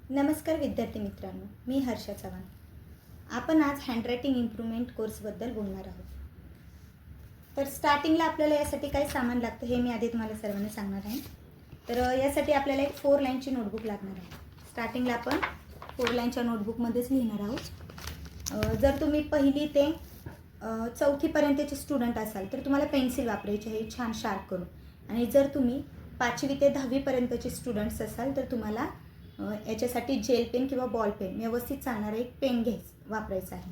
नमस्कार विद्यार्थी मित्रांनो, मी हर्षा चव्हाण. आपण आज हँडरायटिंग इम्प्रूव्हमेंट कोर्सबद्दल बोलणार आहोत. तर स्टार्टिंगला आपल्याला यासाठी काय सामान लागतं हे मी आधी तुम्हाला सर्वांना सांगणार आहे. तर यासाठी आपल्याला एक 4 लाईनची नोटबुक लागणार आहे. स्टार्टिंगला आपण 4 लाईनच्या नोटबुकमध्येच लिहिणार आहोत. जर तुम्ही पहिली ते 4थीपर्यंतचे स्टुडंट असाल तर तुम्हाला पेन्सिल वापरायची आहे छान शार्प करून. आणि जर तुम्ही 5वी ते 10वीपर्यंतचे स्टुडंट्स असाल तर तुम्हाला याच्यासाठी जेल पेन किंवा बॉल पेन व्यवस्थित चालणारा एक पेन वापरायचा आहे.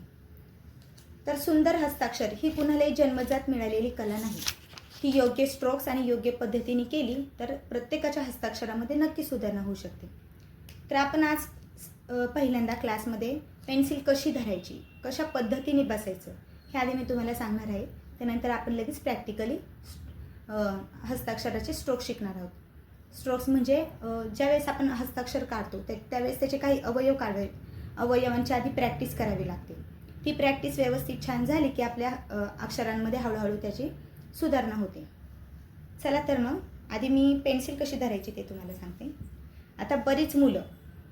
तर सुंदर हस्ताक्षर ही कुणालाही जन्मजात मिळालेली कला नाही. ही योग्य स्ट्रोक्स आणि योग्य पद्धतीने केली तर प्रत्येकाच्या हस्ताक्षरामध्ये नक्की सुधारणा होऊ शकते. तर आपण आज पहिल्यांदा क्लासमध्ये पेन्सिल कशी धरायची, कशा पद्धतीने बसायचं हे आधी मी तुम्हाला सांगणार आहे. त्यानंतर आपण लगेच प्रॅक्टिकली हस्ताक्षराचे स्ट्रोक्स शिकणार आहोत. स्ट्रोक्स म्हणजे ज्यावेळेस आपण हस्ताक्षर काढतो त्यावेळेस त्याचे काही अवयवांची आधी प्रॅक्टिस करावी लागते. ती प्रॅक्टिस व्यवस्थित छान झाली की आपल्या अक्षरांमध्ये हळूहळू त्याची सुधारणा होते. चला तर मग आधी मी पेन्सिल कशी धरायची ते तुम्हाला सांगते. आता बरीच मुलं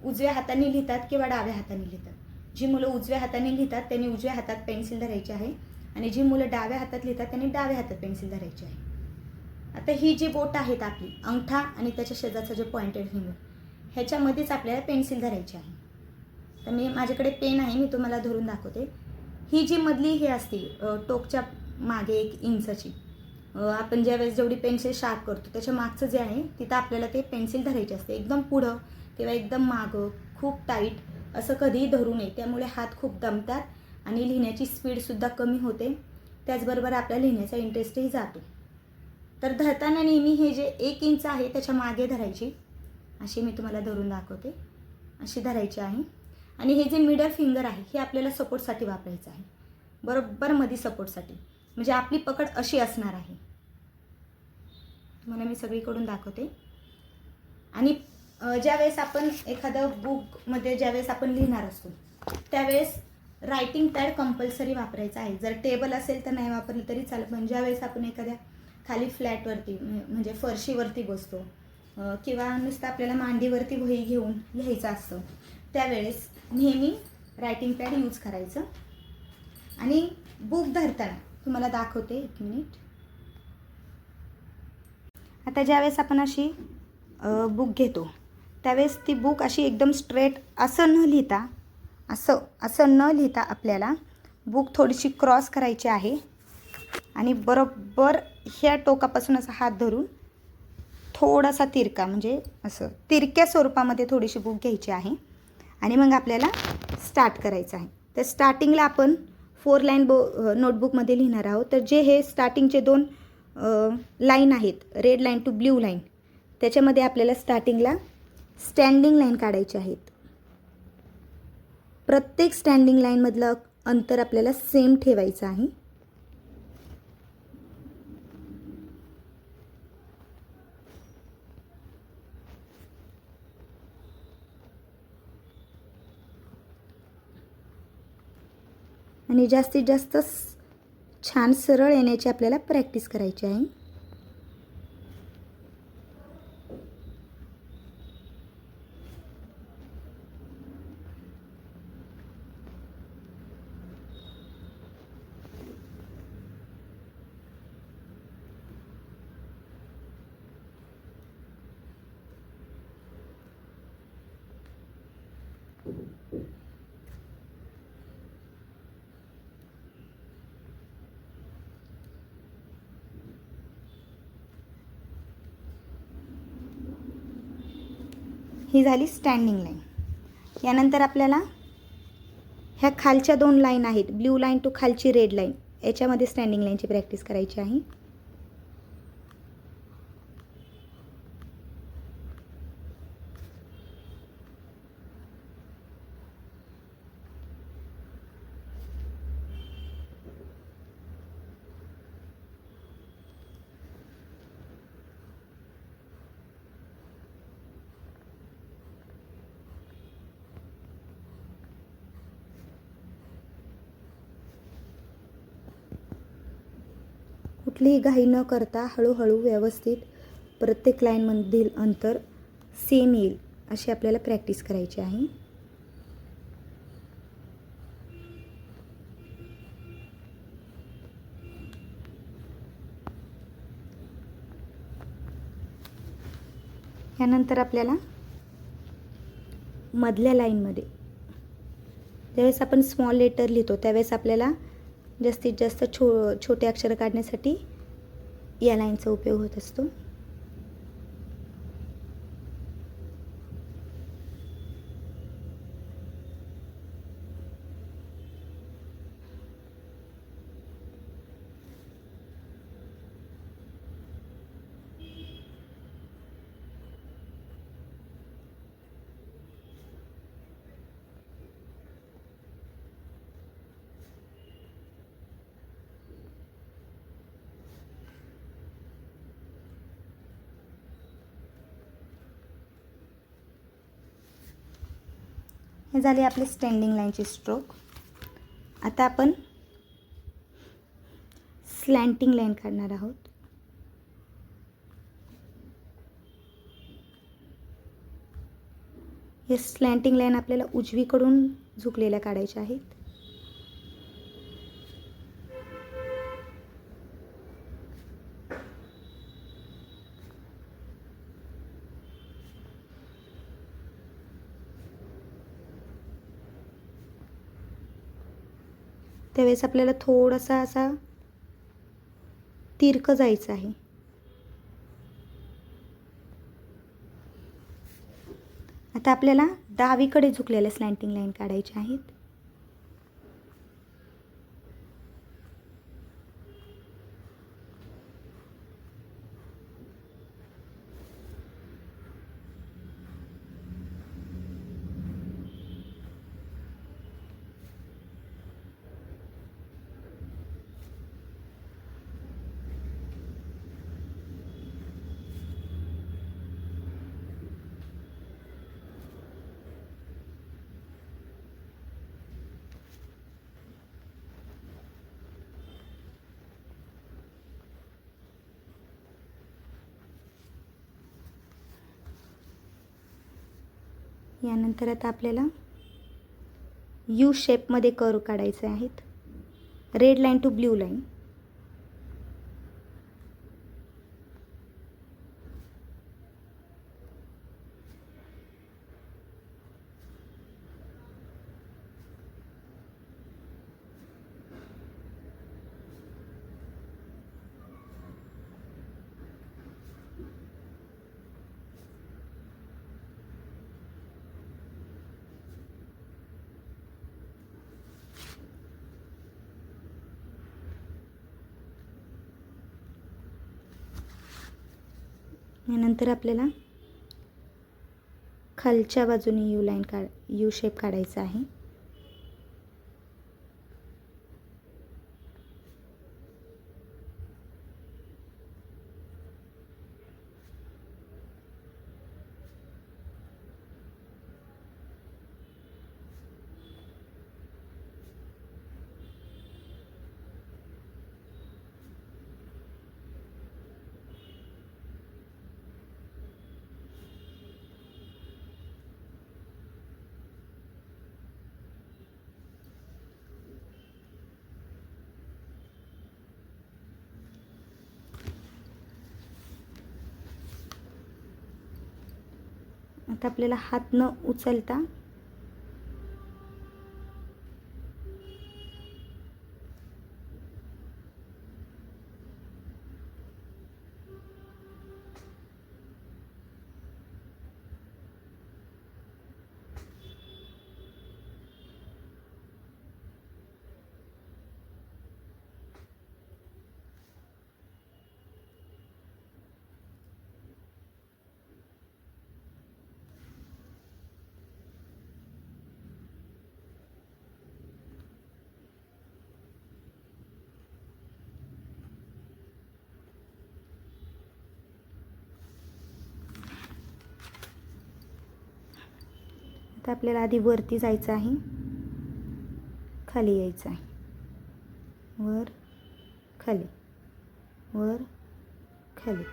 उजव्या हाताने लिहितात किंवा डाव्या हाताने लिहितात. जी मुलं उजव्या हाताने लिहितात त्यांनी उजव्या हातात पेन्सिल धरायची आहे आणि जी मुलं डाव्या हातात लिहितात त्यांनी डाव्या हातात पेन्सिल धरायची आहे. आता ही जी बोट आहेत आपली अंगठा आणि त्याच्या शेजारचं जे पॉइंटेड फिंगर ह्याच्यामध्येच आपल्याला पेन्सिल धरायची आहे. तर माझ्याकडे पेन आहे, मी तुम्हाला धरून दाखवते. ही जी मधली हे असते टोकच्या मागे 1 इंचाची आपण ज्यावेळेस जेवढी पेन्सिल शार्प करतो त्याच्या मागचं जे आहे तिथं आपल्याला ते पेन्सिल धरायची असते. एकदम पुढं किंवा एकदम मागं खूप टाईट असं कधीही धरू नये. त्यामुळे हात खूप दमतात आणि लिहिण्याची स्पीडसुद्धा कमी होते. त्याचबरोबर आपल्या लिहिण्याचा इंटरेस्टही जातो. तर धरताना नेहमी हे जे 1 इंच आहे त्याच्या मागे धरायची. अशी मी तुम्हाला धरून दाखवते. अशी धरायची आहे. आणि हे जे मिडल फिंगर आहे हे आपल्याला सपोर्टसाठी वापरायचं आहे. बरोबर मध्ये सपोर्टसाठी, म्हणजे आपली पकड अशी असणार आहे. तुम्हाला मी सगळीकडून दाखवते. आणि ज्यावेळेस आपण एखादं बुकमध्ये ज्यावेळेस आपण लिहिणार असतो त्यावेळेस रायटिंग पॅड कंपल्सरी वापरायचा आहे. जर टेबल असेल तर नाही वापरलं तरी चालेल, पण ज्यावेळेस आपण एखाद्या खाली फ्लॅटवरती म्हणजे फरशीवरती बसतो किंवा नुसतं आपल्याला मांडीवरती वही घेऊन लिहायचं असतं त्यावेळेस नेहमी रायटिंग पॅड यूज करायचं. आणि बुक धरताना तुम्हाला दाखवते, 1 मिनिट. आता ज्यावेळेस आपण अशी बुक घेतो त्यावेळेस ती बुक अशी एकदम स्ट्रेट असं न लिहिता आपल्याला बुक थोडीशी क्रॉस करायची आहे आणि बरोबर ह्या टोकापासून असा हात धरून थोडासा तिरका म्हणजे असं तिरक्या स्वरूपामध्ये थोडीशी बुक घ्यायची आहे आणि मग आपल्याला स्टार्ट करायचं आहे. तर स्टार्टिंगला आपण 4 लाईन नोटबुकमध्ये लिहिणार आहोत. तर जे हे स्टार्टिंगचे 2 लाईन आहेत, red line to blue line, त्याच्यामध्ये आपल्याला स्टार्टिंगला स्टँडिंग लाईन काढायची आहेत. प्रत्येक स्टँडिंग लाईनमधलं अंतर आपल्याला सेम ठेवायचं आहे. आणि जास्तीत जास्त छान सरळ येण्याची आपल्याला प्रॅक्टिस करायची आहे. ही झाली स्टँडिंग लाईन. यानंतर आपल्याला ह्या खालच्या 2 लाईन आहेत, ब्ल्यू लाईन टू खालची रेड लाईन, याच्यामध्ये स्टँडिंग लाईनची प्रॅक्टिस करायची आहे. कुठलीही घाई न करता हळूहळू व्यवस्थित प्रत्येक लाईनमधील अंतर सेम येईल अशी आपल्याला प्रॅक्टिस करायची आहे. यानंतर आपल्याला मधल्या लाईनमध्ये ज्यावेळेस आपण स्मॉल लेटर लिहितो त्यावेळेस आपल्याला जास्तीत जास्त छोटे अक्षर काढण्यासाठी या लाईनचा उपयोग होत असतो. हे झाले आपले स्टँडिंग लाईनचे स्ट्रोक. आता आपण स्लॅन्टिंग लाईन काढणार आहोत. हे स्लॅन्टिंग लाईन आपल्याला उजवीकडून झुकलेल्या काढायच्या आहेत. त्यावेळेस आपल्याला थोडासा असा तिरकं जायचं आहे. आता आपल्याला डावीकडे झुकलेल्या स्लॅन्टिंग लाईन काढायच्या आहेत. यानंतर आता आपल्याला यू शेपमध्ये कर्व काढायचे आहेत. Red line to blue line. यानंतर आपल्याला खालच्या बाजूने यू शेप काढायचा आहे. आता आपल्याला हात न उचलता आता आपल्याला आधी वरती जायचं आहे, खाली यायचं आहे, वर खाली, वर खाली,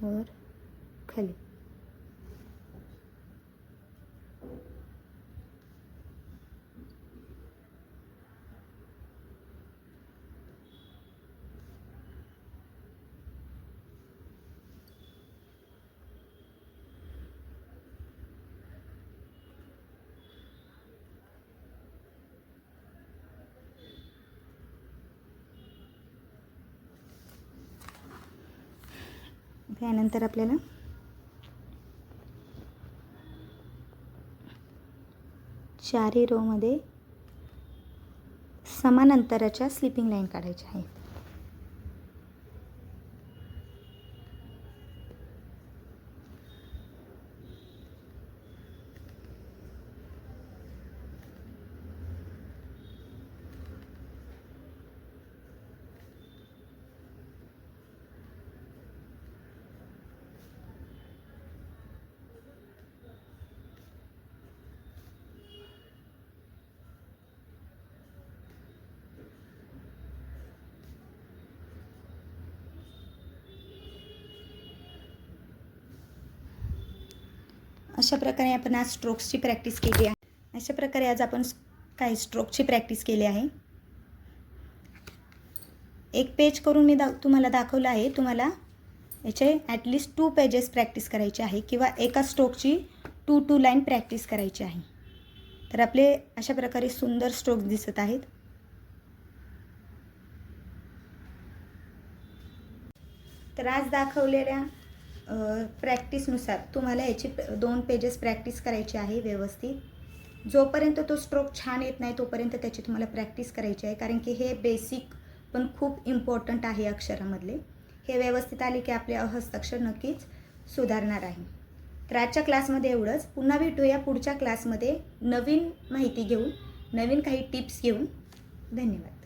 वर खाली. त्यानंतर आपल्याला चारही रोमध्ये समान अंतराच्या स्लिपिंग लाईन काढायच्या आहेत. अशा प्रकारे आपण आज स्ट्रोक्सची प्रॅक्टिस केली आहे. अशा प्रकारे आज आपण काही स्ट्रोकची प्रॅक्टिस केली आहे. एक पेज करून मी तुम्हाला दाखवलं आहे. तुम्हाला याचे ॲटलिस्ट 2 पेजेस प्रॅक्टिस करायची आहे किंवा एका स्ट्रोकची 2 लाईन प्रॅक्टिस करायची आहे. तर आपले अशा प्रकारे सुंदर स्ट्रोक दिसत आहेत. तर आज दाखवलेल्या प्रॅक्टिसनुसार तुम्हाला याची 2 पेजेस प्रॅक्टिस करायची आहे व्यवस्थित. जोपर्यंत तो स्ट्रोक छान येत नाही तोपर्यंत त्याची तुम्हाला प्रॅक्टिस करायची आहे, कारण की हे बेसिक पण खूप इम्पॉर्टंट आहे अक्षरामधले. हे व्यवस्थित आले की आपले हस्ताक्षर नक्कीच सुधारणार आहे. तर आजच्या क्लासमध्ये एवढंच. पुन्हा भेटूया पुढच्या क्लासमध्ये नवीन माहिती घेऊन, नवीन काही टिप्स घेऊन. धन्यवाद.